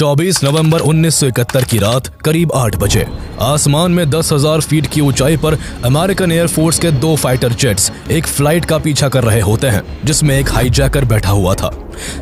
24 नवंबर 1971 की रात करीब 8 बजे आसमान में 10,000 फीट की ऊंचाई पर अमेरिकन एयरफोर्स के 2 फाइटर जेट्स एक फ्लाइट का पीछा कर रहे होते हैं जिसमें एक हाईजैकर बैठा हुआ था।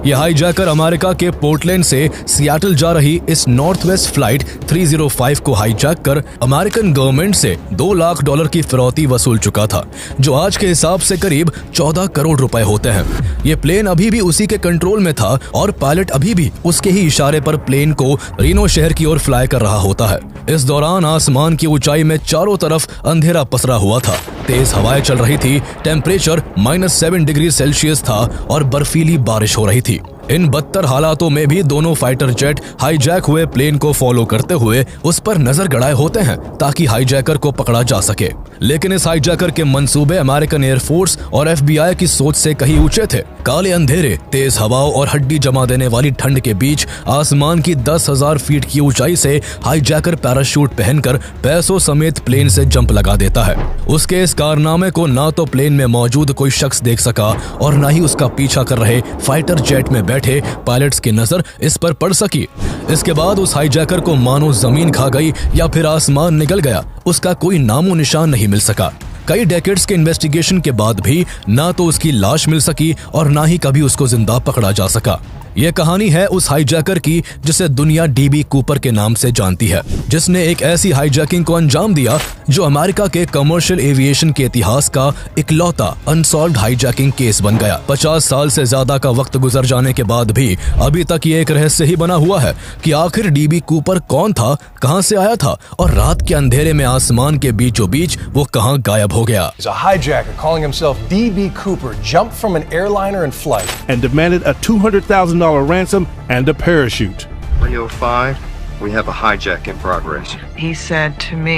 यह हाईजैकर अमेरिका के पोर्टलैंड से सियाटल जा रही इस नॉर्थ वेस्ट फ्लाइट 305 को हाईजैक कर अमेरिकन गवर्नमेंट से $2 लाख की फिरौती वसूल चुका था, जो आज के हिसाब से करीब 14 करोड़ रुपए होते हैं। ये प्लेन अभी भी उसी के कंट्रोल में था और पायलट अभी भी उसके ही इशारे पर प्लेन को रीनो शहर की ओर फ्लाई कर रहा होता है। इस दौरान आसमान की ऊंचाई में चारों तरफ अंधेरा पसरा हुआ था, तेज हवाएं चल रही थी, टेम्परेचर -7 डिग्री सेल्सियस था और बर्फीली बारिश हो रही थी। इन बदतर हालातों में भी दोनों फाइटर जेट हाईजैक हुए प्लेन को फॉलो करते हुए उस पर नजर गड़ाए होते हैं ताकि हाईजैकर को पकड़ा जा सके। लेकिन इस हाईजैकर के मंसूबे अमेरिकन एयरफोर्स और FBI की सोच से कहीं ऊंचे थे। काले अंधेरे, तेज हवाओं और हड्डी जमा देने वाली ठंड के बीच आसमान की 10,000 फीट की ऊंचाई से हाईजैकर पैराशूट पहनकर पैसों समेत प्लेन से जंप लगा देता है। उसके इस कारनामे को ना तो प्लेन में मौजूद कोई शख्स देख सका और ना ही उसका पीछा कर रहे फाइटर जेट में बैठे पायलट्स की नजर इस पर पड़ सकी। इसके बाद उस हाईजैकर को मानो जमीन खा गई या फिर आसमान निगल गया, उसका कोई नामो निशान नहीं मिल सका। कई डेकेड्स के इन्वेस्टिगेशन के बाद भी ना तो उसकी लाश मिल सकी और ना ही कभी उसको जिंदा पकड़ा जा सका। यह कहानी है उस हाईजैकर की जिसे दुनिया DB कूपर के नाम से जानती है, जिसने एक ऐसी हाईजैकिंग को अंजाम दिया जो अमेरिका के कमर्शियल एविएशन के इतिहास का इकलौता अनसॉल्व्ड हाईजैकिंग केस बन गया। 50 साल से ज्यादा का वक्त गुजर जाने के बाद भी अभी तक ये एक रहस्य ही बना हुआ है कि आखिर DB कूपर कौन था, कहां से आया था और रात के अंधेरे में आसमान के बीचों बीच वो कहां गायब हो गया। A hijacker calling himself DB Cooper jumped from an airliner in flight and demanded a $200,000 ransom and a parachute. 305, we have a hijack in progress. He said to me,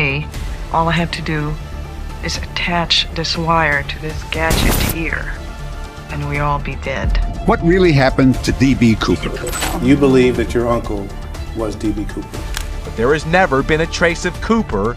all I have to do is attach this wire to this gadget here, and we all be dead. What really happened to DB Cooper? You believe that your uncle was DB Cooper. But there has never been a trace of Cooper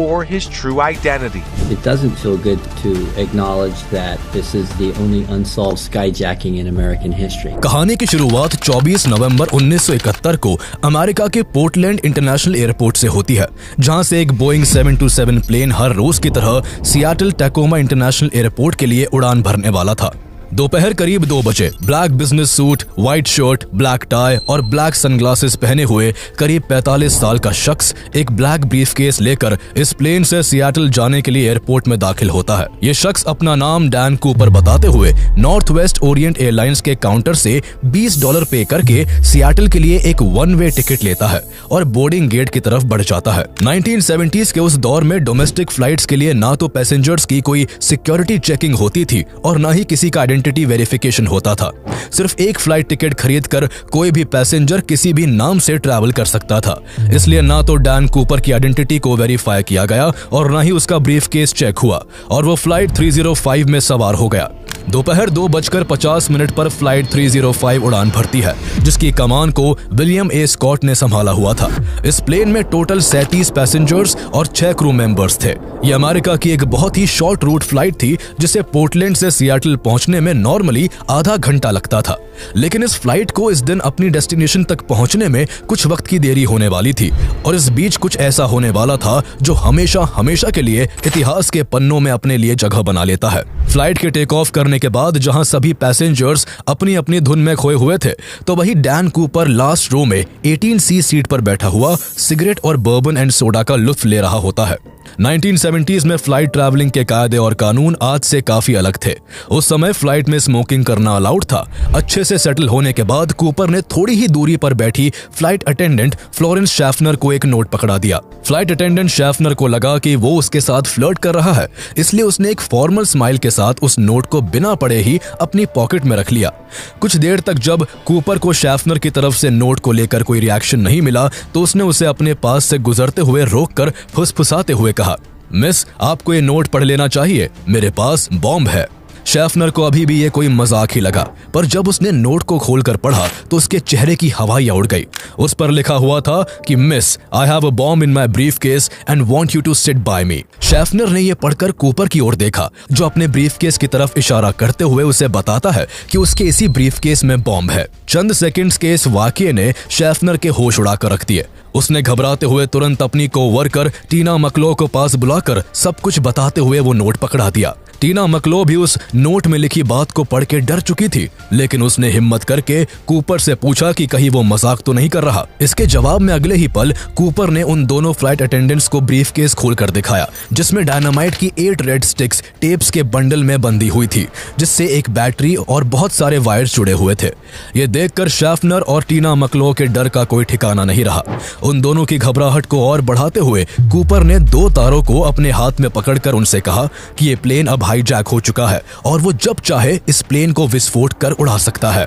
or his true identity. It doesn't feel good to acknowledge that this is the only unsolved skyjacking in American history. कहानी की शुरुआत 24 नवंबर 1971 को America के Portland international airport से होती है, जहां से एक बोइंग 727 प्लेन हर रोज की तरह सियाटल टैकोमा इंटरनेशनल एयरपोर्ट के लिए उड़ान भरने वाला था। दोपहर करीब 2 बजे black business suit, white shirt, black tie और ब्लैक सनग्लासेस पहने हुए करीब 45 साल का शख्स एक ब्लैक ब्रीफकेस लेकर इस प्लेन से सियाटल जाने के लिए एयरपोर्ट में दाखिल होता है। ये शख्स अपना नाम डैन कूपर बताते हुए नॉर्थ वेस्ट ओरिएंट एयरलाइंस के काउंटर से $20 पे करके सियाटल के लिए एक 1 वे टिकट लेता है और बोर्डिंग गेट की तरफ बढ़ जाता है। 1970s के उस दौर में डोमेस्टिक फ्लाइट्स के लिए ना तो पैसेंजर्स की कोई सिक्योरिटी चेकिंग होती थी और ना ही किसी का आइडेंटिटी वेरिफिकेशन होता था। सिर्फ एक फ्लाइट टिकट खरीद कर कोई भी पैसेंजर किसी भी नाम से ट्रैवल कर सकता था। इसलिए ना तो डैन कूपर की आइडेंटिटी को वेरीफाई किया गया और ना ही उसका ब्रीफकेस चेक हुआ और वो फ्लाइट 305 में सवार हो गया। दोपहर 2:50 पर फ्लाइट 305 उड़ान भरती है, जिसकी कमान को विलियम ए स्कॉट ने संभाला हुआ था। इस प्लेन में टोटल 37 पैसेंजर्स और 6 क्रू मेंबर्स थे। ये अमेरिका की एक बहुत ही शॉर्ट रूट फ्लाइट थी, जिसे पोर्टलैंड से सियाटल पहुंचने में नॉर्मली आधा घंटा लगता था। लेकिन इस फ्लाइट को इस दिन अपनी डेस्टिनेशन तक पहुंचने में कुछ वक्त की देरी होने वाली थी और इस बीच कुछ ऐसा होने वाला था जो हमेशा के लिए इतिहास के पन्नों में अपने लिए जगह बना लेता है। फ्लाइट के टेक ऑफ करने के बाद जहां सभी पैसेंजर्स अपनी अपनी धुन में खोए हुए थे, तो वही डैन कूपर लास्ट रो में 18C सीट पर बैठा हुआ सिगरेट और बर्बन एंड सोडा का लुत्फ ले रहा होता है। 1970s में फ्लाइट ट्रैवलिंग के कायदे और कानून आज से काफी अलग थे। उस समय फ्लाइट में स्मोकिंग करना अलाउड था। अच्छे से सेटल होने के बाद कूपर ने थोड़ी ही दूरी पर बैठी फ्लाइट अटेंडेंट फ्लोरेंस शैफनर को एक नोट पकड़ा दिया। फ्लाइट अटेंडेंट शैफनर को लगा कि वो उसके साथ फ्लर्ट कर रहा है, इसलिए उसने एक फॉर्मल स्माइल के साथ उस नोट को बिना पढ़े ही अपनी पॉकेट में रख लिया। कुछ देर तक जब कूपर को शैफनर की तरफ से नोट को लेकर कोई रिएक्शन नहीं मिला, तो उसने उसे अपने पास से गुजरते हुए रोककर फुसफुसाते हुए कहा, मिस, आपको ये नोट पढ़ लेना चाहिए, मेरे पास बॉम्ब है। शेफनर को अभी भी ये कोई मजाक ही लगा, पर जब उसने नोट को खोलकर पढ़ा तो उसके चेहरे की हवाइयां उड़ गई। उस पर लिखा हुआ था कि miss, I have a bomb in my briefcase and want you to sit by me. Schaffner ने यह पढ़कर कूपर की ओर देखा, जो अपने ब्रीफकेस की तरफ इशारा करते हुए उसे बताता है कि उसके इसी ब्रीफकेस में बॉम्ब है। चंद सेकंड्स के इस वाकये ने शेफनर के होश उड़ाकर रख दिए। उसने घबराते हुए तुरंत अपनी कोवर्कर टीना मकलो को पास बुलाकर सब कुछ बताते हुए वो नोट पकड़ा दिया। टीना मकलो भी उस नोट में लिखी बात को पढ़ के डर चुकी थी, लेकिन उसने हिम्मत करके कूपर से पूछा कि कहीं वो मजाक तो नहीं कर रहा। इसके जवाब में अगले ही पल कूपर ने उन दोनों फ्लाइट अटेंडेंट्स को ब्रीफकेस खोलकर दिखाया, जिसमें डायनामाइट की 8 रेड स्टिक्स टेप्स के बंडल में बंधी हुई थी, जिससे एक बैटरी और बहुत सारे वायर्स जुड़े हुए थे। ये देखकर शेफनर और टीना मकलो के डर का कोई ठिकाना नहीं रहा। उन दोनों की घबराहट को और बढ़ाते हुए कूपर ने 2 तारों को अपने हाथ में पकड़कर उनसे कहा कि ये प्लेन अब हाईजैक हो चुका है और वो जब चाहे इस प्लेन को विस्फोट कर उड़ा सकता है।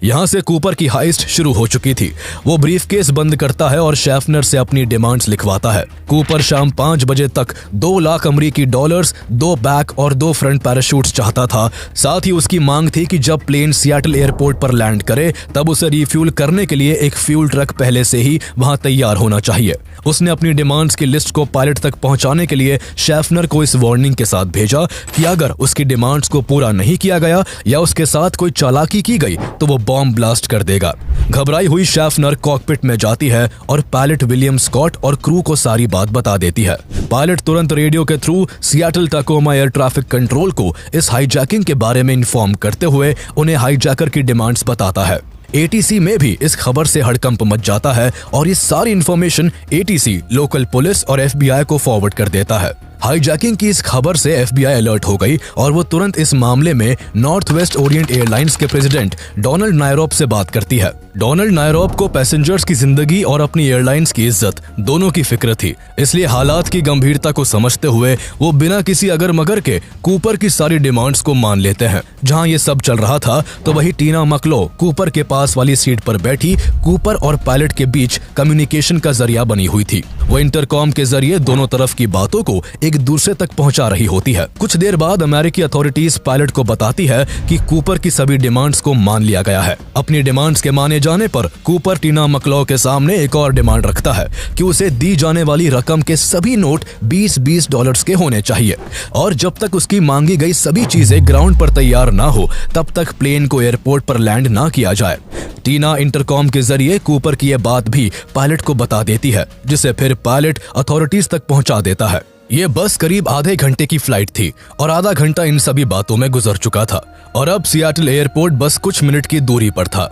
यहां से कूपर की हाइस्ट शुरू हो चुकी थी। वो ब्रीफकेस बंद करता है और शेफनर से अपनी डिमांड्स लिखवाता है। कूपर शाम 5 बजे तक 2 लाख अमेरिकी डॉलर्स, 2 बैक और 2 फ्रंट पैराशूट्स चाहता था। साथ ही उसकी मांग थी कि जब प्लेन सियाटल एयरपोर्ट पर लैंड करे तब उसे रिफ्यूल करने के लिए एक फ्यूल ट्रक पहले से ही वहां तैयार होना चाहिए। उसने अपनी डिमांड्स की लिस्ट को पायलट तक पहुंचाने के लिए शेफनर को इस वार्निंग के साथ भेजा कि अगर उसकी डिमांड्स को पूरा नहीं किया गया या उसके साथ कोई चालाकी की गई तो वो बॉम्ब ब्लास्ट कर देगा। घबराई हुई शेफनर कॉकपिट में जाती है और पायलट विलियम स्कॉट और क्रू को सारी बात बता देती है। पायलट तुरंत रेडियो के through Seattle Tacoma air traffic control को इस हाईजैकिंग के बारे में इन्फॉर्म करते हुए उन्हें हाईजैकर की डिमांड्स बताता है। एटीसी में भी इस खबर से हड़कंप मच जाता है और ये सारी इंफॉर्मेशन एटीसी, लोकल पुलिस और एफबीआई को फॉरवर्ड कर देता है। हाईजैकिंग की इस खबर से एफबीआई अलर्ट हो गई और वो तुरंत इस मामले में नॉर्थ वेस्ट ओरिएंट एयरलाइंस के प्रेसिडेंट डोनाल्ड नायरॉब से बात करती है। डोनाल्ड नायरॉब को पैसेंजर्स की जिंदगी और अपनी एयरलाइंस की इज्जत दोनों की फिक्र थी, इसलिए हालात की गंभीरता को समझते हुए वो बिना किसी अगर मगर के कूपर की सारी डिमांड्स को मान लेते हैं। जहां ये सब चल रहा था तो वही टीना मकलो कूपर के पास वाली सीट पर बैठी कूपर और पायलट के बीच कम्युनिकेशन का जरिया बनी हुई थी। वो इंटरकॉम के जरिए दोनों तरफ की बातों को एक दूसरे तक पहुंचा रही होती है। कुछ देर बाद अमेरिकी अथॉरिटीज पायलट को बताती है कि कूपर की सभी डिमांड्स को मान लिया गया है। अपनी डिमांड्स के माने जाने पर कूपर टीना मकलो के सामने एक और डिमांड रखता है कि उसे दी जाने वाली रकम के सभी नोट 20-20 डॉलर्स के होने चाहिए और जब तक उसकी मांगी गई सभी चीजें ग्राउंड पर तैयार ना हो तब तक प्लेन को एयरपोर्ट पर लैंड ना किया जाए। टीना इंटरकॉम के जरिए कूपर की यह बात भी पायलट को बता देती है, जिसे फिर पायलट अथॉरिटीज तक पहुंचा देता है। ये बस करीब आधे घंटे की फ्लाइट थी और आधा घंटा इन सभी बातों में गुजर चुका था और अब सियाटल एयरपोर्ट बस कुछ मिनट की दूरी पर था।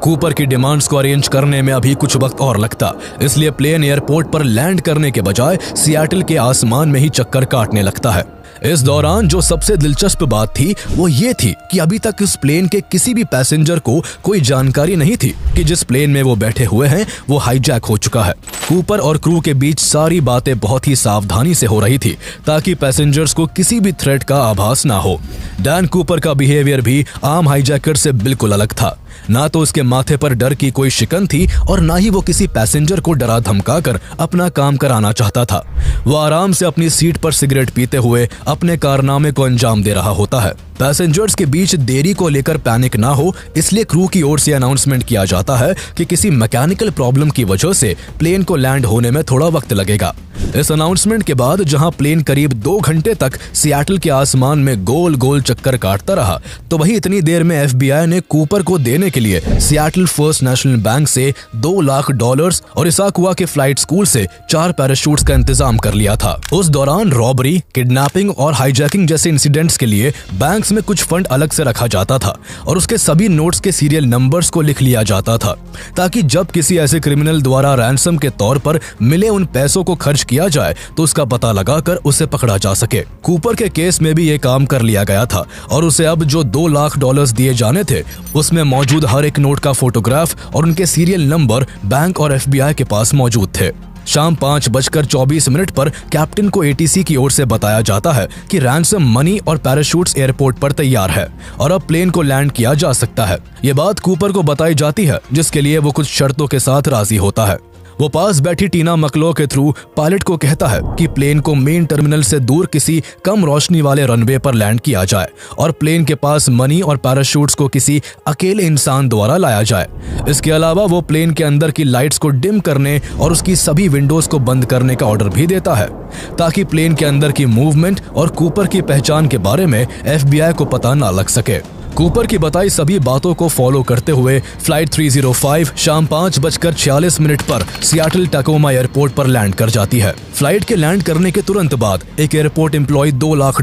कूपर की डिमांड्स को अरेंज करने में अभी कुछ वक्त और लगता, इसलिए प्लेन एयरपोर्ट पर लैंड करने के बजाय सियाटल के आसमान में ही चक्कर काटने लगता है। इस दौरान जो सबसे दिलचस्प बात थी वो ये थी कि अभी तक इस प्लेन के किसी भी पैसेंजर को कोई जानकारी नहीं थी कि जिस प्लेन में वो बैठे हुए हैं वो हाईजैक हो चुका है। कूपर और क्रू के बीच सारी बातें बहुत ही सावधानी से हो रही थी ताकि पैसेंजर्स को किसी भी थ्रेट का आभास ना हो। डैन कूपर का बिहेवियर भी आम हाईजैकर से बिल्कुल अलग था। ना तो उसके माथे पर डर की कोई शिकन थी और ना ही वो किसी पैसेंजर को डरा धमकाकर अपना काम कराना चाहता था। वो आराम से अपनी सीट पर सिगरेट पीते हुए अपने कारनामे को अंजाम दे रहा होता है। पैसेंजर्स के बीच देरी को लेकर पैनिक ना हो इसलिए क्रू की ओर से अनाउंसमेंट किया जाता है कि किसी मैकेनिकल प्रॉब्लम की वजह से प्लेन को लैंड होने में थोड़ा वक्त लगेगा। इस अनाउंसमेंट के बाद जहां प्लेन करीब 2 घंटे तक सियाटल के आसमान में गोल गोल चक्कर काटता रहा, तो वही इतनी देर में एफबीआई ने कूपर को देने के लिए सियाटल फर्स्ट नेशनल बैंक से 2 लाख डॉलर्स और इसाकुआ के फ्लाइट स्कूल से 4 पैराशूट्स का इंतजाम कर लिया था। उस दौरान रॉबरी, किडनैपिंग और हाईजैकिंग जैसे इंसिडेंट्स के लिए बैंक्स में कुछ फंड अलग से रखा जाता था और उसके सभी नोट्स के सीरियल नंबर्स को लिख लिया जाता था ताकि जब किसी ऐसे क्रिमिनल द्वारा रैंसम के तौर पर मिले उन पैसों को खर्च किया जाए तो उसका पता लगाकर उसे पकड़ा जा सके। कूपर के केस में भी ये काम कर लिया गया था और उसे अब जो 2 लाख डॉलर्स दिए जाने थे उसमें मौजूद हर एक नोट का फोटोग्राफ और उनके सीरियल नंबर बैंक और एफबीआई के पास मौजूद थे। शाम 5:24 पर कैप्टन को एटीसी की ओर से बताया जाता है कि रैंसम मनी और पैराशूट्स एयरपोर्ट पर तैयार है और अब प्लेन को लैंड किया जा सकता है। ये बात कूपर को बताई जाती है जिसके लिए वो कुछ शर्तों के साथ राजी होता है। वो पास बैठी टीना मकलो के थ्रू पायलट को कहता है कि प्लेन को मेन टर्मिनल से दूर किसी कम रोशनी वाले रनवे पर लैंड किया जाए और प्लेन के पास मनी और पैराशूट्स को किसी अकेले इंसान द्वारा लाया जाए। इसके अलावा वो प्लेन के अंदर की लाइट्स को डिम करने और उसकी सभी विंडोज को बंद करने का ऑर्डर भी देता है ताकि प्लेन के अंदर की मूवमेंट और कूपर की पहचान के बारे में FBI को पता ना लग सके। कूपर की बताई सभी बातों को फॉलो करते हुए फ्लाइट 305 शाम 5:46 पर सियाटल टैकोमा एयरपोर्ट पर लैंड कर जाती है। फ्लाइट के लैंड करने के तुरंत बाद एक एयरपोर्ट एम्प्लॉय $2 लाख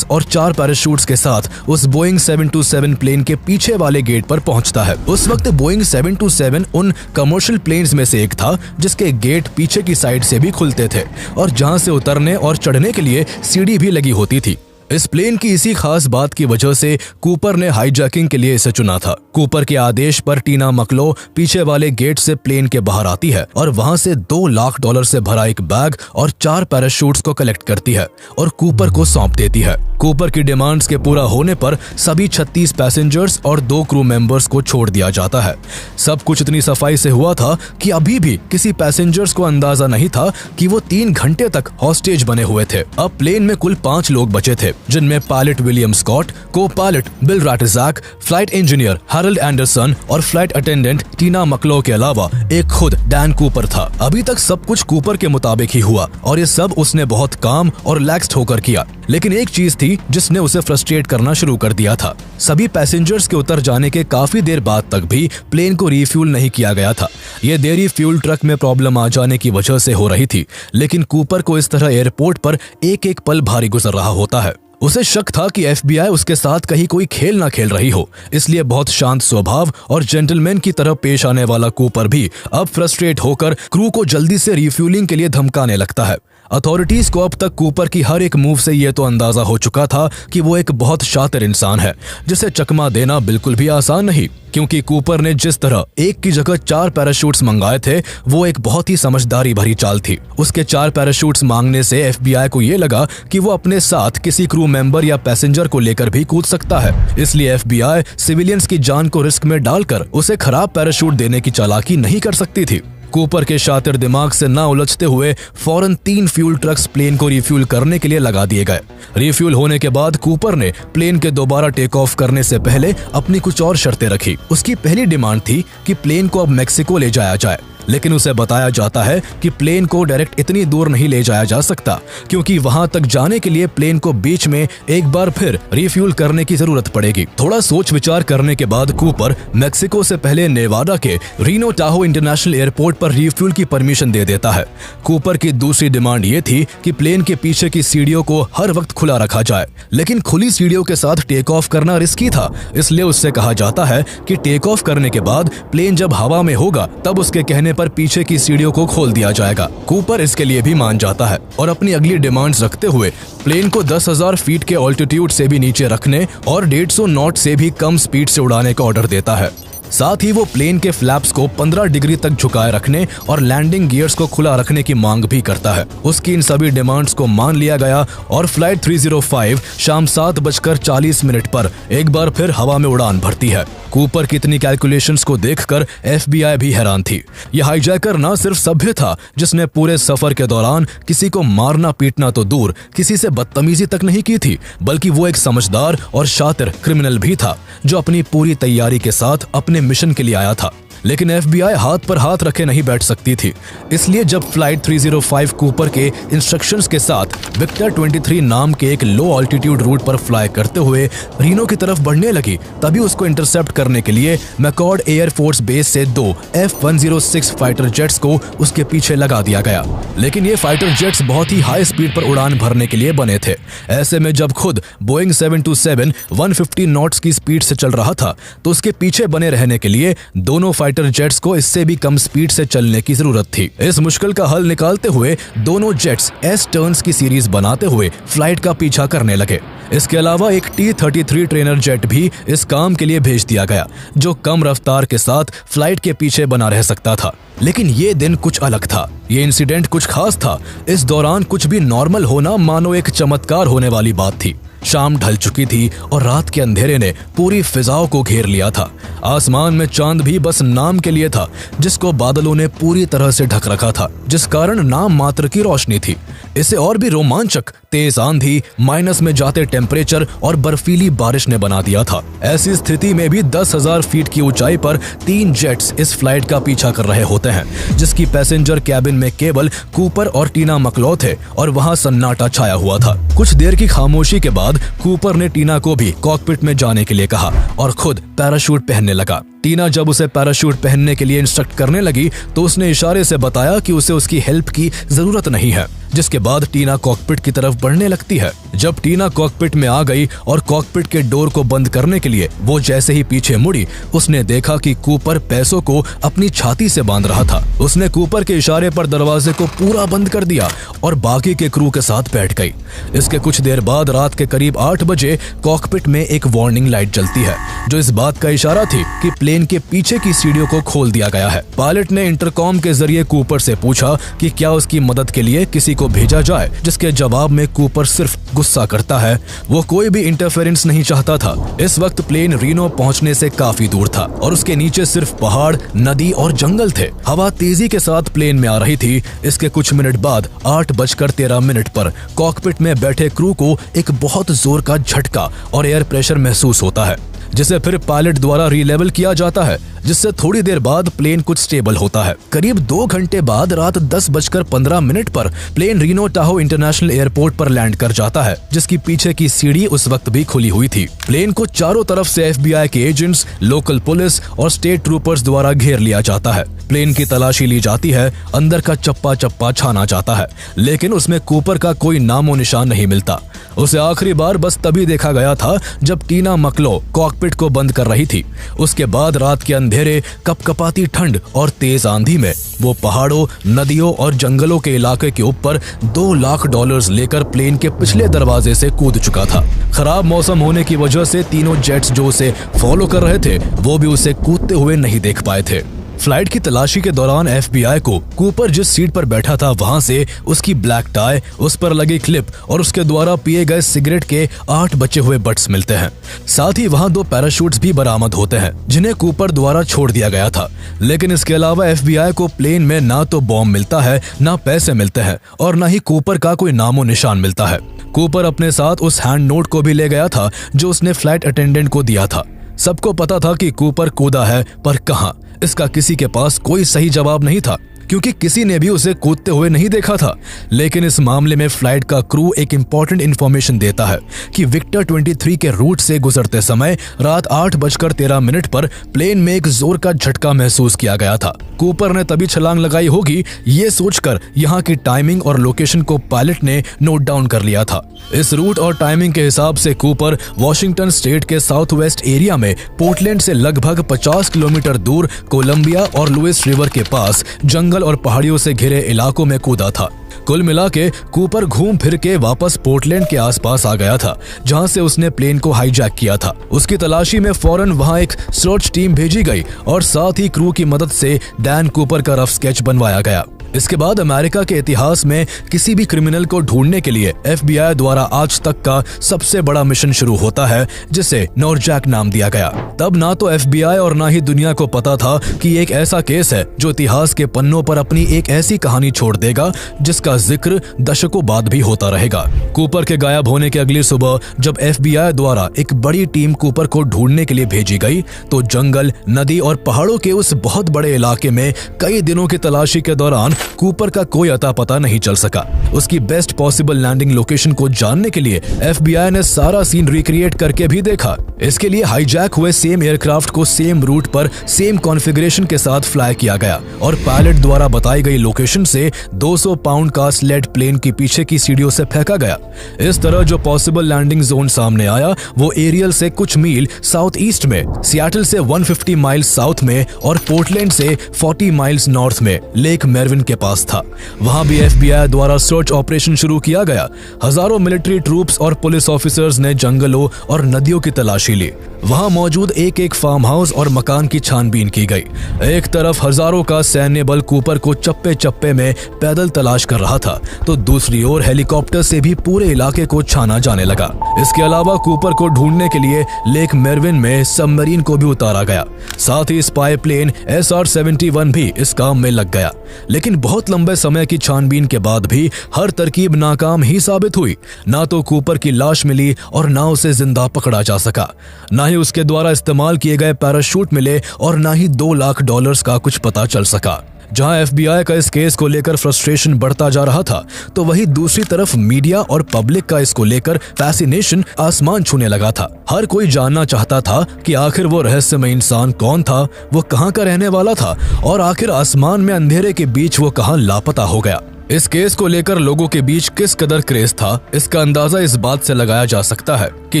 और 4 पैराशूट्स के साथ उस बोइंग 727 प्लेन के पीछे वाले गेट पर पहुंचता है। उस वक्त बोइंग 727 उन कमर्शियल प्लेन्स में से एक था जिसके गेट पीछे की साइड से भी खुलते थे और जहां से उतरने और चढ़ने के लिए सीढ़ी भी लगी होती थी। इस प्लेन की इसी खास बात की वजह से कूपर ने हाईजैकिंग के लिए इसे चुना था। कूपर के आदेश पर टीना मकलो पीछे वाले गेट से प्लेन के बाहर आती है और वहां से $2 लाख से भरा एक बैग और 4 पैराशूट्स को कलेक्ट करती है और कूपर को सौंप देती है। कूपर की डिमांड्स के पूरा होने पर सभी 36 पैसेंजर्स और 2 क्रू मेंबर्स को छोड़ दिया जाता है। सब कुछ इतनी सफाई से हुआ था कि अभी भी किसी पैसेंजर्स को अंदाजा नहीं था कि वो 3 घंटे तक हॉस्टेज बने हुए थे। अब प्लेन में कुल 5 लोग बचे थे, जिनमें pilot William Scott, copilot Bill Rataczak, flight engineer Harold Anderson और फ्लाइट अटेंडेंट टीना मकलो के अलावा एक खुद डैन कूपर था। अभी तक सब कुछ कूपर के मुताबिक ही हुआ और ये सब उसने बहुत काम और रिलैक्स्ड होकर किया। लेकिन एक चीज थी जिसने उसे फ्रस्ट्रेट करना शुरू कर दिया था। सभी पैसेंजर्स के उतर जाने के काफी देर बाद तक भी प्लेन को रिफ्यूल नहीं किया गया था। ये देरी फ्यूल ट्रक में प्रॉब्लम आ जाने की वजह से हो रही थी, लेकिन कूपर को इस तरह एयरपोर्ट पर एक एक पल भारी गुजर रहा होता है। उसे शक था कि FBI उसके साथ कहीं कोई खेल ना खेल रही हो, इसलिए बहुत शांत स्वभाव और जेंटलमैन की तरह पेश आने वाला कूपर भी अब फ्रस्ट्रेट होकर क्रू को जल्दी से रिफ्यूलिंग के लिए धमकाने लगता है। अथॉरिटीज को अब तक कूपर की हर एक मूव से ये तो अंदाजा हो चुका था कि वो एक बहुत शातिर इंसान है जिसे चकमा देना बिल्कुल भी आसान नहीं, क्योंकि कूपर ने जिस तरह एक की जगह 4 पैराशूट्स मंगाए थे वो एक बहुत ही समझदारी भरी चाल थी। उसके 4 पैराशूट्स मांगने से FBI को ये लगा कि वो अपने साथ किसी क्रू मेंबर या पैसेंजर को लेकर भी कूद सकता है, इसलिए FBI सिविलियंस की जान को रिस्क में डालकर उसे खराब पैराशूट देने की चालाकी नहीं कर सकती थी। कूपर के शातिर दिमाग से ना उलझते हुए फौरन 3 फ्यूल ट्रक्स प्लेन को रिफ्यूल करने के लिए लगा दिए गए। रिफ्यूल होने के बाद कूपर ने प्लेन के दोबारा टेक ऑफ करने से पहले अपनी कुछ और शर्तें रखी। उसकी पहली डिमांड थी कि प्लेन को अब मैक्सिको ले जाया जाए, लेकिन उसे बताया जाता है कि प्लेन को डायरेक्ट इतनी दूर नहीं ले जाया जा सकता, क्योंकि वहां तक जाने के लिए प्लेन को बीच में एक बार फिर रिफ्यूल करने की जरूरत पड़ेगी। थोड़ा सोच विचार करने के बाद कूपर मैक्सिको से पहले नेवाडा के रीनो टाहो इंटरनेशनल एयरपोर्ट पर रिफ्यूल की परमिशन दे देता है। कूपर की दूसरी डिमांड ये थी कि प्लेन के पीछे की सीढ़ियों को हर वक्त खुला रखा जाए, लेकिन खुली सीढ़ियों के साथ टेक ऑफ करना रिस्की था, इसलिए उससे कहा जाता है कि टेक ऑफ करने के बाद प्लेन जब हवा में होगा तब उसके कहने पर पीछे की सीढ़ियों को खोल दिया जाएगा। कूपर इसके लिए भी मान जाता है और अपनी अगली डिमांड्स रखते हुए प्लेन को 10,000 फीट के ऑल्टीट्यूड से भी नीचे रखने और 150 नॉट से भी कम स्पीड से उड़ाने का ऑर्डर देता है। साथ ही वो प्लेन के फ्लैप्स को 15 डिग्री तक झुकाए रखने और लैंडिंग गियर्स को खुला रखने की मांग भी करता है। उसकी इन सभी डिमांड्स को मान लिया गया और फ्लाइट 305 शाम 7:40 पर एक बार फिर हवा में उड़ान भरती है। कूपर की इतनी कैलकुलेशंस को देखकर FBI भी हैरान थी। यह हाईजैकर न सिर्फ सभ्य था जिसने पूरे सफर के दौरान किसी को मारना पीटना तो दूर, किसी से बदतमीजी तक नहीं की थी, बल्कि वो एक समझदार और शातिर क्रिमिनल भी था जो अपनी पूरी तैयारी के साथ अपने मिशन के लिए आया था। लेकिन FBI हाथ पर हाथ रखे नहीं बैठ सकती थी, इसलिए जब फ्लाइट 305 कूपर के इंस्ट्रक्शंस के साथ विक्टर 23 नाम के एक लो ऑल्टीट्यूड रूट पर फ्लाई करते हुए रीनो की तरफ बढ़ने लगी, तभी उसको इंटरसेप्ट करने के लिए मैकॉर्ड एयर फोर्स बेस से 2 F-106 फाइटर जेट्स को उसके पीछे लगा दिया गया। लेकिन ये फाइटर जेट्स बहुत ही हाई स्पीड पर उड़ान भरने के लिए बने थे। ऐसे में जब खुद बोइंग 727 150 नॉट्स की स्पीड से चल रहा था तो उसके पीछे बने रहने के लिए दोनों फाइटर जेट्स को इससे भी कम स्पीड से चलने की जरूरत थी। इस मुश्किल का हल निकालते हुए दोनों जेट्स S टर्न्स की सीरीज बनाते हुए फ्लाइट का पीछा करने लगे। इसके अलावा एक T-33 ट्रेनर जेट भी इस काम के लिए भेज दिया गया, जो कम रफ्तार के साथ फ्लाइट के पीछे बना रह सकता था। लेकिन ये दिन कुछ अलग था, ये इंसिडेंट कुछ खास था। इस दौरान कुछ भी नॉर्मल होना मानो एक चमत्कार होने वाली बात थी। शाम ढल चुकी थी और रात के अंधेरे ने पूरी फिजाओं को घेर लिया था। आसमान में चांद भी बस नाम के लिए था, जिसको बादलों ने पूरी तरह से ढक रखा था, जिस कारण नाम मात्र की रोशनी थी। इसे और भी रोमांचक तेज आंधी, माइनस में जाते टेम्परेचर और बर्फीली बारिश ने बना दिया था। ऐसी स्थिति में भी 10,000 फीट की ऊंचाई पर 3 जेट्स इस फ्लाइट का पीछा कर रहे होते हैं, जिसकी पैसेंजर कैबिन में केवल कूपर और टीना मकलॉ थे और वहां सन्नाटा छाया हुआ था। कुछ देर की खामोशी के बाद कूपर ने टीना को भी कॉकपिट में जाने के लिए कहा और खुद पैराशूट पहनने लगा। टीना जब उसे पैराशूट पहनने के लिए इंस्ट्रक्ट करने लगी तो उसने इशारे से बताया कि उसे उसकी हेल्प की जरूरत नहीं है, जिसके बाद टीना कॉकपिट की तरफ बढ़ने लगती है। जब टीना कॉकपिट में आ गई और कॉकपिट के डोर को बंद करने के लिए वो जैसे ही पीछे मुड़ी, उसने देखा कि कूपर पैसों को अपनी छाती से बांध रहा था। उसने कूपर के इशारे पर दरवाजे को पूरा बंद कर दिया और बाकी के क्रू के साथ बैठ गई। इसके कुछ देर बाद रात के करीब 8 बजे कॉकपिट में एक वार्निंग लाइट जलती है, जो इस बात का इशारा थी कि प्लेन के पीछे की सीढ़ियों को खोल दिया गया है। पायलट ने इंटरकॉम के जरिए कूपर से पूछा कि क्या उसकी मदद के लिए किसी को भेजा जाए, जिसके जवाब में कूपर सिर्फ गुस्सा करता है। वो कोई भी इंटरफेरेंस नहीं चाहता था। इस वक्त प्लेन रीनो पहुंचने से काफी दूर था और उसके नीचे सिर्फ पहाड़, नदी और जंगल थे। हवा तेजी के साथ प्लेन में आ रही थी। इसके कुछ मिनट बाद 8:13 पर कॉकपिट में बैठे क्रू को एक बहुत जोर का झटका और एयर प्रेशर महसूस होता है, जिसे फिर पायलट द्वारा रीलेवल किया जाता है, जिससे थोड़ी देर बाद प्लेन कुछ स्टेबल होता है। करीब 2 घंटे बाद रात 10:15 पर plane Reno Tahoe international airport पर लैंड कर जाता है, जिसकी पीछे की सीढ़ी उस वक्त भी खुली हुई थी। प्लेन को चारों तरफ से FBI के एजेंट्स, लोकल पुलिस और स्टेट ट्रूपर्स द्वारा घेर लिया जाता है। प्लेन की तलाशी ली जाती है, अंदर का चप्पा चप्पा छाना जाता है, लेकिन उसमें कूपर का कोई नामो निशान नहीं मिलता। उसे आखिरी बार बस तभी देखा गया था जब टीना मकलॉ कॉकपिट को बंद कर रही थी। उसके बाद रात के अंधेरे, कपकपाती ठंड और तेज आंधी में वो पहाड़ों, नदियों और जंगलों के इलाके के ऊपर $2 लाख लेकर प्लेन के पिछले दरवाजे से कूद चुका था। खराब मौसम होने की वजह से तीनों जेट्स जो उसे फॉलो कर रहे थे वो भी उसे कूदते हुए नहीं देख पाए थे। फ्लाइट की तलाशी के दौरान FBI को कूपर जिस सीट पर बैठा था वहां से उसकी ब्लैक टाई, उस पर लगी क्लिप और उसके द्वारा पिए गए सिगरेट के 8 बचे हुए बट्स मिलते हैं। साथ ही वहां 2 पैराशूट्स भी बरामद होते हैं, जिन्हें कूपर द्वारा छोड़ दिया गया था। लेकिन इसके अलावा FBI को प्लेन में ना तो बॉम्ब मिलता है, ना पैसे मिलते हैं और ना ही कूपर का कोई नामो निशान मिलता है। कूपर अपने साथ उस हैंड नोट को भी ले गया था जो उसने फ्लाइट अटेंडेंट को दिया था। सबको पता था कि कूपर कूदा है, पर कहां, इसका किसी के पास कोई सही जवाब नहीं था, क्योंकि किसी ने भी उसे कूदते हुए नहीं देखा था। लेकिन इस मामले में फ्लाइट का क्रू एक इंपॉर्टेंट इंफॉर्मेशन देता है कि विक्टर 23 के रूट से गुजरते समय रात 8:13 पर प्लेन में एक जोर का झटका महसूस किया गया था। कूपर ने तभी छलांग लगाई होगी, ये सोचकर यहाँ की टाइमिंग और लोकेशन को पायलट ने नोट डाउन कर लिया था। इस रूट और टाइमिंग के हिसाब से कूपर वॉशिंगटन स्टेट के साउथ वेस्ट एरिया में पोर्टलैंड से लगभग 50 किलोमीटर दूर कोलंबिया और लुइस रिवर के पास जंगल और पहाड़ियों से घिरे इलाकों में कूदा था। कुल मिला के कूपर घूम फिर के वापस पोर्टलैंड के आसपास आ गया था, जहां से उसने प्लेन को हाईजैक किया था। उसकी तलाशी में फौरन वहां एक सर्च टीम भेजी गई और साथ ही क्रू की मदद से डैन कूपर का रफ स्केच बनवाया गया। इसके बाद अमेरिका के इतिहास में किसी भी क्रिमिनल को ढूंढने के लिए FBI द्वारा आज तक का सबसे बड़ा मिशन शुरू होता है, जिसे नॉरजैक नाम दिया गया। तब ना तो FBI और ना ही दुनिया को पता था कि एक ऐसा केस है जो इतिहास के पन्नों पर अपनी एक ऐसी कहानी छोड़ देगा जिसका जिक्र दशकों बाद भी होता रहेगा। कूपर के गायब होने के अगली सुबह जब FBI द्वारा एक बड़ी टीम कूपर को ढूंढने के लिए भेजी गई तो जंगल, नदी और पहाड़ों के उस बहुत बड़े इलाके में कई दिनों की तलाशी के दौरान कूपर का कोई अता पता नहीं चल सका। उसकी बेस्ट पॉसिबल लैंडिंग लोकेशन को जानने के लिए FBI ने सारा सीन रिक्रिएट करके भी देखा। इसके लिए हाईजैक हुए सेम एयरक्राफ्ट को सेम रूट पर सेम कॉन्फ़िगरेशन के साथ फ्लाई किया गया और पायलट द्वारा बताई गई लोकेशन से 200 पाउंड का स्लेड प्लेन की पीछे की सीढ़ियों से फेंका गया। इस तरह जो पॉसिबल लैंडिंग जोन सामने आया वो एरियल से कुछ मील साउथ ईस्ट में, सियाटल से 150 माइल्स साउथ में और पोर्टलैंड से 40 माइल्स नॉर्थ में लेक मेरविन के पास था। वहां भी FBI द्वारा सर्च ऑपरेशन शुरू किया गया। हजारों मिलिट्री ट्रूप्स और पुलिस ऑफिसर्स ने जंगलों और नदियों की तलाशी ली। वहां मौजूद एक एक फार्म हाउस और मकान की छानबीन की गई। एक तरफ हजारों का सैन्य बल कूपर को चप्पे चप्पे में पैदल तलाश कर रहा था, तो दूसरी ओर हेलीकॉप्टर से भी पूरे इलाके को छाना जाने लगा। इसके अलावा कूपर को ढूंढने के लिए लेक मेरविन में सबमरीन को भी उतारा गया। साथ ही स्पाई प्लेन SR-71 भी इस काम में लग गया। लेकिन बहुत लंबे समय की छानबीन के बाद भी हर तरकीब नाकाम ही साबित हुई। ना तो कूपर की लाश मिली और ना उसे जिंदा पकड़ा जा सका। ना ही उसके द्वारा इस्तेमाल किए गए पैराशूट मिले और ना ही $2 लाख का कुछ पता चल सका। जहां FBI का इस केस को लेकर फ्रस्ट्रेशन बढ़ता जा रहा था, तो वहीं दूसरी तरफ मीडिया और पब्लिक का इसको लेकर फैसिनेशन आसमान छूने लगा था। हर कोई जानना चाहता था कि आखिर वो रहस्यमय इंसान कौन था, वो कहां का रहने वाला था और आखिर आसमान में अंधेरे के बीच वो कहां लापता हो गया। इस केस को लेकर लोगों के बीच किस कदर क्रेज था, इसका अंदाजा इस बात से लगाया जा सकता है कि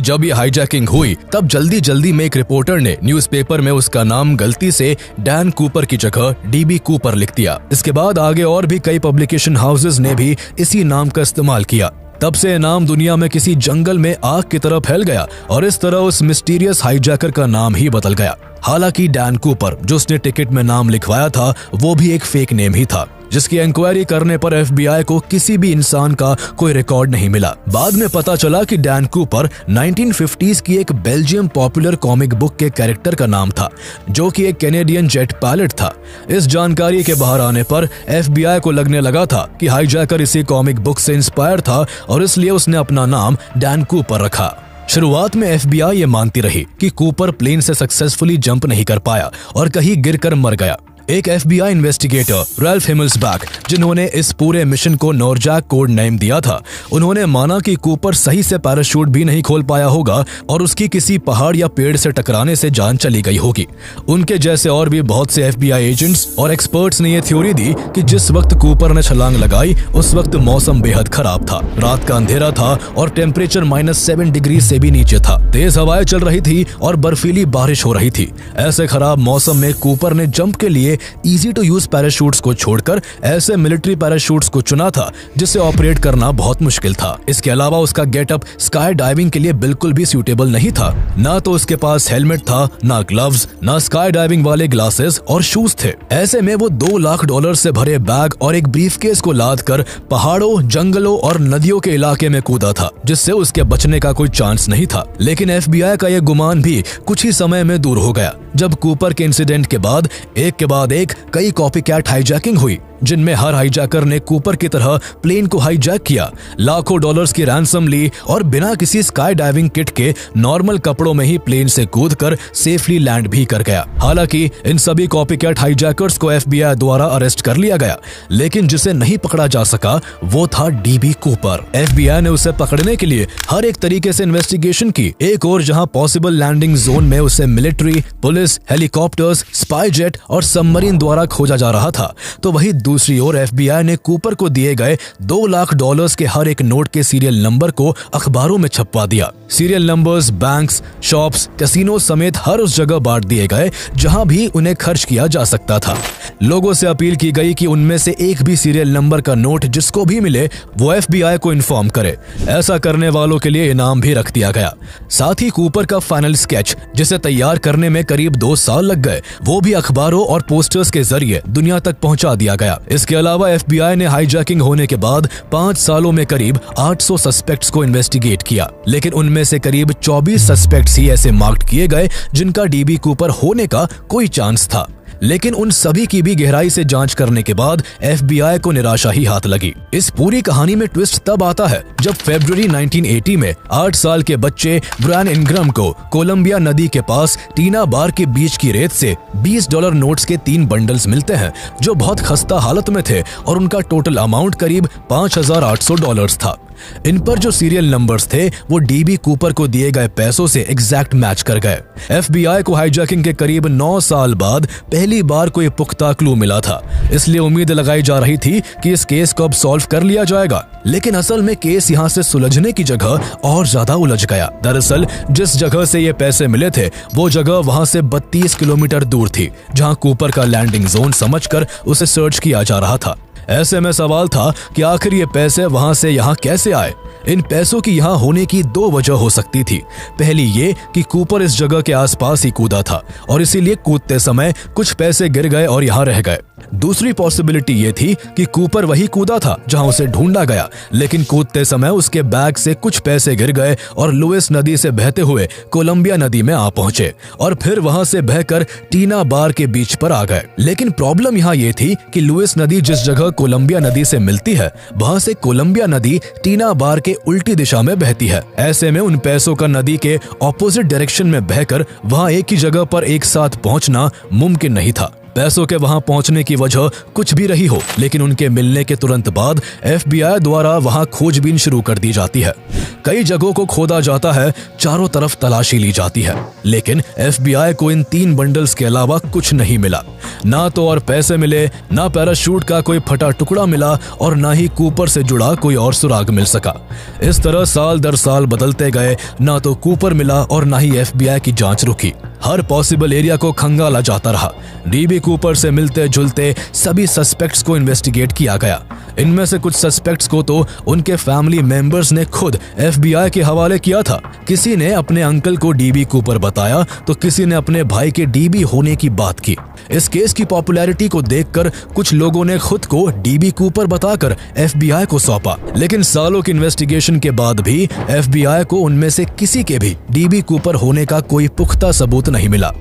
जब ये हाईजैकिंग हुई तब जल्दी जल्दी में एक रिपोर्टर ने न्यूज़पेपर में उसका नाम गलती से डैन कूपर की जगह DB कूपर लिख दिया। इसके बाद आगे और भी कई पब्लिकेशन हाउसेज ने भी इसी नाम का इस्तेमाल किया। तब से नाम दुनिया में किसी जंगल में आग की तरह फैल गया और इस तरह उस मिस्टीरियस हाईजैकर का नाम ही बदल गया। हालांकि डैन कूपर जो उसने टिकट में नाम लिखवाया था वो भी एक फेक नेम ही था, जिसकी इंक्वायरी करने पर FBI को किसी भी इंसान का कोई रिकॉर्ड नहीं मिला। बाद में पता चला कि डैन कूपर 1950s की एक बेल्जियम पॉपुलर कॉमिक बुक के कैरेक्टर का नाम था, जो कि एक कैनेडियन जेट पायलट था। इस जानकारी के बाहर आने पर FBI को लगने लगा था कि हाईजैकर इसी कॉमिक बुक से इंस्पायर था और इसलिए उसने अपना नाम डैन कूपर रखा। शुरुआत में FBI ये मानती रही कि कूपर प्लेन से सक्सेसफुली जंप नहीं कर पाया और कहीं गिरकर मर गया। एक FBI इन्वेस्टिगेटर रैल्फ हिमल्सबैक, जिन्होंने इस पूरे मिशन को नॉरजैक कोड नेम दिया था, उन्होंने माना कि कूपर सही से पैराशूट भी नहीं खोल पाया होगा और उसकी किसी पहाड़ या पेड़ से टकराने से जान चली गई होगी। उनके जैसे और भी बहुत से FBI एजेंट्स और एक्सपर्ट्स ने यह थ्योरी दी कि जिस वक्त कूपर ने छलांग लगाई उस वक्त मौसम बेहद खराब था। रात का अंधेरा था और टेम्परेचर -7 डिग्री से भी नीचे था। तेज हवाएं चल रही थी और बर्फीली बारिश हो रही थी। ऐसे खराब मौसम में कूपर ने जंप के लिए इजी टू यूज पैराशूट्स को छोड़कर ऐसे मिलिट्री पैराशूट्स को चुना था जिसे ऑपरेट करना बहुत मुश्किल था। इसके अलावा उसका गेटअप स्काई डाइविंग के लिए बिल्कुल भी सूटेबल नहीं था। ना तो उसके पास हेलमेट था, ना ग्लव्स, ना स्काई डाइविंग वाले ग्लासेस और शूज थे। ऐसे में वो $2 लाख से भरे बैग और एक ब्रीफकेस को लाद कर पहाड़ों, जंगलों और नदियों के इलाके में कूदा था, जिससे उसके बचने का कोई चांस नहीं था। लेकिन FBI का यह गुमान भी कुछ ही समय में दूर हो गया, जब कूपर के इंसिडेंट के बाद एक कई कॉपीकैट हाईजैकिंग हुई, जिनमें हर हाईजैकर ने कूपर की तरह प्लेन को हाईजैक किया, लाखों डॉलर्स की रैंसम ली और बिना किसी स्काई डाइविंग किट के नॉर्मल कपड़ों में ही प्लेन से कूदकर सेफली लैंड भी कर गया। हालांकि इन सभी कॉपीकैट हाईजैकर्स को FBI द्वारा अरेस्ट कर लिया गया, लेकिन जिसे नहीं पकड़ा जा सका वो था DB कूपर। FBI ने उसे पकड़ने के लिए हर एक तरीके से इन्वेस्टिगेशन की। एक और जहां पॉसिबल लैंडिंग जोन में उसे military, police, helicopters, spy jet और सबमरीन द्वारा खोजा जा रहा था, तो वही दूसरी ओर FBI ने कूपर को दिए गए $2 लाख के हर एक नोट के सीरियल नंबर को अखबारों में छपवा दिया। Serial numbers banks, shops, casino समेत हर उस जगह बांट दिए गए जहां भी उन्हें खर्च किया जा सकता था। लोगों से अपील की गई कि उनमें से एक भी सीरियल नंबर का नोट जिसको भी मिले वो FBI को इन्फॉर्म करे। ऐसा करने वालों के लिए इनाम भी रख दिया गया। साथ ही कूपर का फाइनल स्केच, जिसे तैयार करने में करीब 2 साल लग गए, वो भी अखबारों और पोस्टर्स के जरिए दुनिया तक पहुंचा दिया गया। इसके अलावा FBI ने हाईजैकिंग होने के बाद 5 सालों में करीब 800 सस्पेक्ट्स को इन्वेस्टिगेट किया, लेकिन उनमें से करीब 24 सस्पेक्ट्स ही ऐसे मार्क किए गए जिनका DB कूपर होने का कोई चांस था। लेकिन उन सभी की भी गहराई से जांच करने के बाद FBI को निराशा ही हाथ लगी। इस पूरी कहानी में ट्विस्ट तब आता है जब फरवरी 1980 में 8 साल के बच्चे ब्रायन इंग्रम को कोलंबिया नदी के पास टीना बार के बीच की रेत से $20 नोट्स के 3 बंडल्स मिलते हैं, जो बहुत खस्ता हालत में थे और उनका टोटल अमाउंट करीब $5,800 था। इन पर जो सीरियल नंबर्स थे वो DB कूपर को दिए गए पैसों से एग्जैक्ट मैच कर गए। FBI को हाईजैकिंग के करीब 9 साल बाद पहली बार कोई पुख्ता क्लू मिला था, इसलिए उम्मीद लगाई जा रही थी कि इस केस को अब सॉल्व कर लिया जाएगा। लेकिन असल में केस यहाँ से सुलझने की जगह और ज्यादा उलझ गया। दरअसल जिस जगह से ये पैसे मिले थे वो जगह वहाँ से 32 किलोमीटर दूर थी, जहाँ कूपर का लैंडिंग जोन समझकर उसे सर्च किया जा रहा था। ऐसे में सवाल था कि आखिर ये पैसे वहां से यहाँ कैसे आए। इन पैसों की यहाँ होने की दो वजह हो सकती थी। पहली ये कि कूपर इस जगह के आसपास ही कूदा था और इसीलिए कूदते समय कुछ पैसे गिर गए और यहाँ रह गए। दूसरी पॉसिबिलिटी ये थी कि कूपर वही कूदा था जहां उसे ढूंढा गया, लेकिन कूदते समय उसके बैग से कुछ पैसे गिर गए और लुइस नदी से बहते हुए कोलंबिया नदी में आ पहुंचे और फिर वहां से बहकर टीना बार के बीच पर आ गए। लेकिन प्रॉब्लम यहाँ ये थी कि लुइस नदी जिस जगह कोलंबिया नदी से मिलती है वहां से कोलंबिया नदी टीना बार के उल्टी दिशा में बहती है। ऐसे में उन पैसों का नदी के ऑपोजिट डायरेक्शन में बहकर वहां एक ही जगह पर एक साथ पहुंचना मुमकिन नहीं था। पैसों के वहां पहुंचने की वजह कुछ भी रही हो, लेकिन उनके मिलने के तुरंत बाद FBI द्वारा वहां खोजबीन शुरू कर दी जाती है। कई जगहों को खोदा जाता है, चारों तरफ तलाशी ली जाती है, लेकिन FBI को इन 3 बंडल्स के अलावा कुछ नहीं मिला। ना तो और पैसे मिले, ना पैराशूट का कोई फटा टुकड़ा मिला और ना ही कूपर से जुड़ा कोई और सुराग मिल सका। इस तरह साल दर साल बदलते गए, ना तो कूपर मिला और ना ही FBI की जांच रुकी। हर पॉसिबल एरिया को खंगाला जाता रहा। DB कूपर से मिलते जुलते सभी सस्पेक्ट्स को इन्वेस्टिगेट किया गया। इनमें से कुछ सस्पेक्ट्स को तो उनके फैमिली मेंबर्स ने खुद FBI के हवाले किया था। किसी ने अपने अंकल को DB कूपर बताया तो किसी ने अपने भाई के DB होने की बात की। इस केस की पॉपुलैरिटी को देखकर कुछ लोगों ने खुद को DB कूपर बताकर FBI को सौंपा, लेकिन सालों की इन्वेस्टिगेशन के बाद भी FBI को उनमें से किसी के भी DB कूपर होने का कोई पुख्ता सबूत नहीं मिला।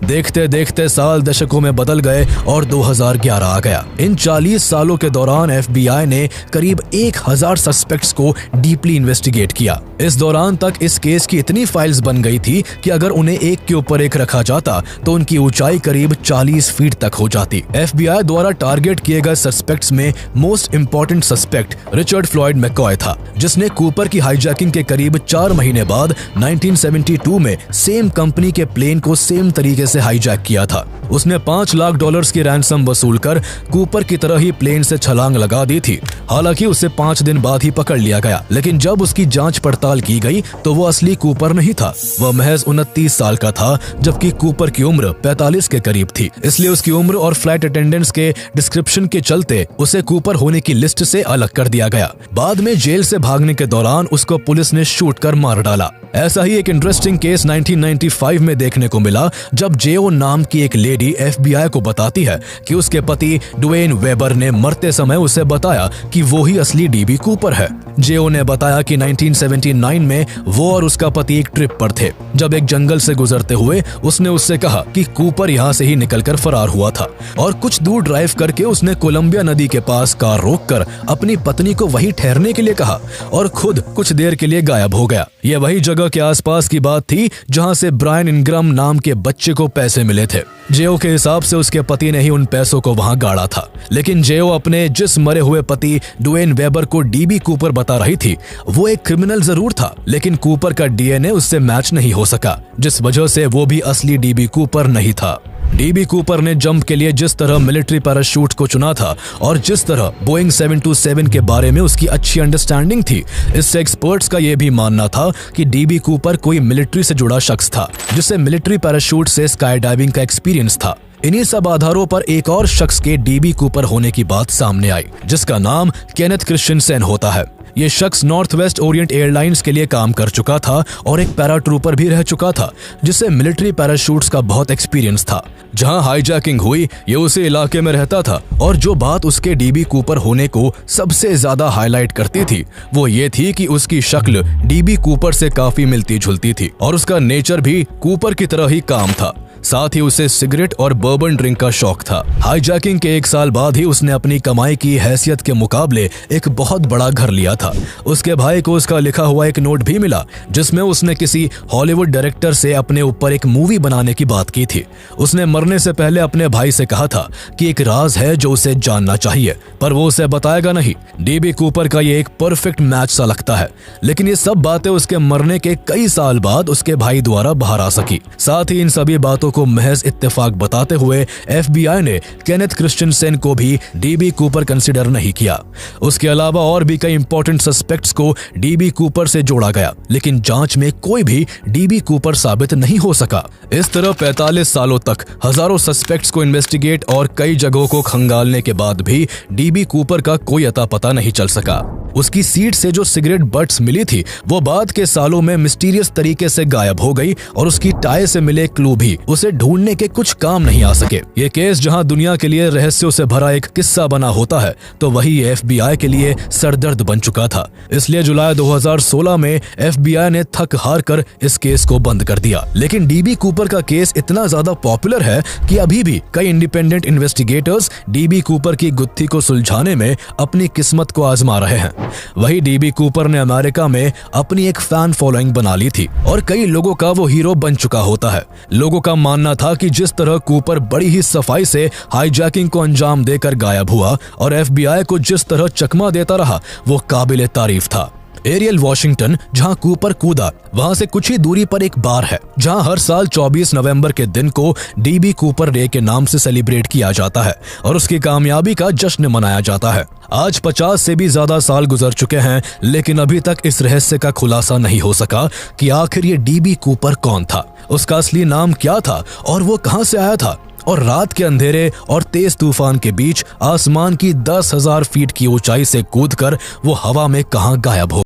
देखते देखते साल दशकों में बदल गए और 2011 आ गया। इन 40 सालों के दौरान FBI ने करीब 1000 सस्पेक्ट्स को डीपली इन्वेस्टिगेट किया। इस दौरान तक इस केस की इतनी फाइल्स बन गई थी कि अगर उन्हें एक के ऊपर एक रखा जाता तो उनकी ऊंचाई करीब 40 फीट तक हो जाती। FBI द्वारा टारगेट किए गए सस्पेक्ट्स में most important suspect Richard Floyd McCoy था, जिसने कूपर की हाईजैकिंग के करीब 4 महीने बाद 1972 में सेम कंपनी के प्लेन को सेम तरीके से हाईजैक किया था। उसने $5 लाख की रैंसम वसूलकर कूपर की तरह ही प्लेन से छलांग लगा दी थी। हालांकि उसे 5 दिन बाद ही पकड़ लिया गया, लेकिन जब उसकी जांच पड़ताल की गई तो वो असली कूपर नहीं था। वह महज 29 साल का था, जबकि कूपर की उम्र 45 के करीब थी। इसलिए उसकी उम्र और फ्लाइट अटेंडेंट्स के डिस्क्रिप्शन के चलते उसे कूपर होने की लिस्ट से अलग कर दिया गया। बाद में जेल से भागने के दौरान उसको पुलिस ने शूट कर मार डाला। ऐसा ही एक इंटरेस्टिंग केस 1995 में देखने को मिला, जब जेओ नाम की एक लेडी FBI को बताती है कि उसके पति ड्वेन वेबर ने मरते समय उसे बताया कि वो ही असली DB कूपर है। जेओ ने बताया कि 1979 में वो और उसका पति एक ट्रिप पर थे। जब एक जंगल से गुजरते हुए उसने उससे कहा कि कूपर यहाँ से ही निकलकर फरार हुआ था और कुछ दूर ड्राइव करके उसने कोलंबिया नदी के पास कार रोककर अपनी पत्नी को वहीं ठहरने के लिए कहा और खुद कुछ देर के लिए गायब हो गया। यह वही जगह के आसपास की बात थी जहां से ब्रायन इंग्रम नाम के बच्चे को पैसे मिले थे। जेओ के हिसाब से उसके पति ने ही उन पैसों को वहां गाड़ा था, लेकिन जेओ अपने जिस मरे हुए पति ड्वेन वेबर को DB कूपर बता रही थी वो एक क्रिमिनल जरूर था, लेकिन कूपर का DNA उससे मैच नहीं हो सका, जिस वजह से वो भी असली DB कूपर नहीं था। DB कूपर ने जंप के लिए जिस तरह मिलिट्री पैराशूट को चुना था और जिस तरह बोइंग 727 के बारे में उसकी अच्छी अंडरस्टैंडिंग थी, इससे एक्सपर्ट्स का यह भी मानना था कि DB कूपर कोई मिलिट्री से जुड़ा शख्स था जिसे मिलिट्री पैराशूट से स्काई डाइविंग का एक्सपीरियंस था। इन्हीं सब आधारों पर एक और शख्स के DB कूपर होने की बात सामने आई, जिसका नाम केनेथ क्रिश्चियनसेन होता है। ये शख्स नॉर्थ वेस्ट ओरिएंट एयरलाइंस के लिए काम कर चुका था और एक पैराट्रूपर भी रह चुका था, जिसे मिलिट्री पैराशूट्स का बहुत एक्सपीरियंस था। जहां हाईजैकिंग हुई ये उसी इलाके में रहता था और जो बात उसके DB कूपर होने को सबसे ज्यादा हाईलाइट करती थी वो ये थी कि उसकी शक्ल DB कूपर से काफी मिलती जुलती थी और उसका नेचर भी कूपर की तरह ही काम था। साथ ही उसे सिगरेट और बर्बन ड्रिंक का शौक था। हाईजैकिंग के 1 साल बाद ही उसने अपनी कमाई की हैसियत के मुकाबले एक बहुत बड़ा घर लिया था। उसके भाई को उसका लिखा हुआ एक नोट भी मिला, जिसमें उसने किसी हॉलीवुड डायरेक्टर से अपने ऊपर एक मूवी बनाने की बात की थी। उसने मरने से पहले अपने भाई से कहा था कि एक राज है जो उसे जानना चाहिए, पर वो उसे बताएगा नहीं। DB कूपर का ये एक परफेक्ट मैच सा लगता है, लेकिन ये सब बातें उसके मरने के कई साल बाद उसके भाई द्वारा बाहर आ सकी। साथ ही इन सभी बातों को महज इत्तेफाक बताते हुए FBI ने केनेथ क्रिश्चियनसेन को भी डीबी कूपर कंसिडर नहीं किया। उसके अलावा और भी कई इंपॉर्टेंट सस्पेक्ट्स को डीबी कूपर से जोड़ा गया, लेकिन जांच में कोई भी डीबी कूपर साबित नहीं हो सका। इस तरह 45 सालों तक हजारों सस्पेक्ट्स को इन्वेस्टिगेट और कई जगहों को खंगालने के बाद भी डीबी कूपर का कोई अता पता नहीं चल सका। उसकी सीट से जो सिगरेट बट्स मिली थी वो बाद के सालों में मिस्टीरियस तरीके से गायब हो गई और उसकी टाई से मिले क्लू भी उसे ढूंढने के कुछ काम नहीं आ सके। ये केस जहां दुनिया के लिए रहस्यों से भरा एक किस्सा बना होता है, तो वही FBI के लिए सरदर्द बन चुका था। इसलिए जुलाई 2016 में FBI ने थक हार कर इस केस को बंद कर दिया। लेकिन डीबी कूपर का केस इतना ज्यादा पॉपुलर है कि अभी भी कई इंडिपेंडेंट इन्वेस्टिगेटर्स डीबी कूपर की गुत्थी को सुलझाने में अपनी किस्मत को आजमा रहे हैं। वही डीबी कूपर ने अमेरिका में अपनी एक फैन फॉलोइंग बना ली थी और कई लोगों का वो हीरो बन चुका होता है। लोगों का मानना था कि जिस तरह कूपर बड़ी ही सफाई से हाईजैकिंग को अंजाम देकर गायब हुआ और FBI को जिस तरह चकमा देता रहा, वो काबिले तारीफ था। एरियल वॉशिंगटन जहां कूपर कूदा, वहां से कुछ ही दूरी पर एक बार है जहां हर साल 24 नवंबर के दिन को डीबी कूपर डे के नाम से सेलिब्रेट किया जाता है और उसकी कामयाबी का जश्न मनाया जाता है। आज 50 से भी ज्यादा साल गुजर चुके हैं, लेकिन अभी तक इस रहस्य का खुलासा नहीं हो सका कि आखिर ये डीबी कूपर कौन था, उसका असली नाम क्या था और वो कहां से आया था। और रात के अंधेरे और तेज तूफान के बीच आसमान की 10,000 फीट की ऊंचाई से कूदकर वो हवा में कहां गायब हो